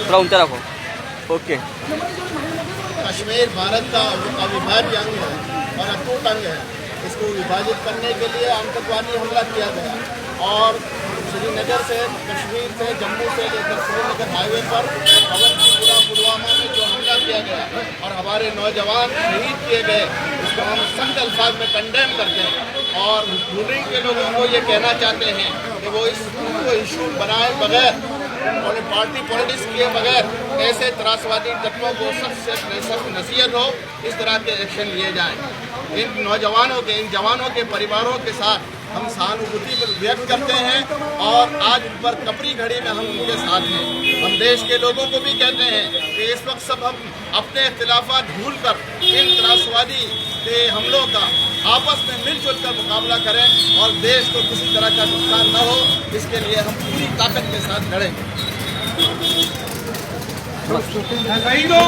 थोड़ा ऊंचा रखो। ओके। कश्मीर भारत का अविभाज्य अंग है और अटूट अंग है। इसको विभाजित करने के लिए आतंकवादी हमला किया गया और श्रीनगर से, कश्मीर से, जम्मू से लेकर श्रीनगर हाईवे पर अवंतीपुरा पुलवामा में जो हमला किया गया और हमारे नौजवान शहीद किए गए, उसको हम सख्त अल्फाज में कंडेम करते हैं और रूलिंग के लोगों को ये कहना चाहते हैं कि वो इसको इशू बनाए बगैर और पार्टी पॉलिटिक्स किए बगैर ऐसे त्रासवादी तत्वों को सख्त नसीहत हो, इस तरह के एक्शन लिए जाएं। इन नौजवानों के, इन जवानों के परिवारों के साथ हम सहानुभूति व्यक्त करते हैं और आज पर कपरी घड़ी में हम उनके साथ हैं। हम देश के लोगों को भी कहते हैं कि इस वक्त सब हम अपने इख्तिलाफात भूल कर इन त्रासवादी के हमलों का आपस में मिलजुल कर मुकाबला करें और देश को किसी तरह का नुकसान न हो, इसके लिए हम पूरी ताकत के साथ लड़ेंगे।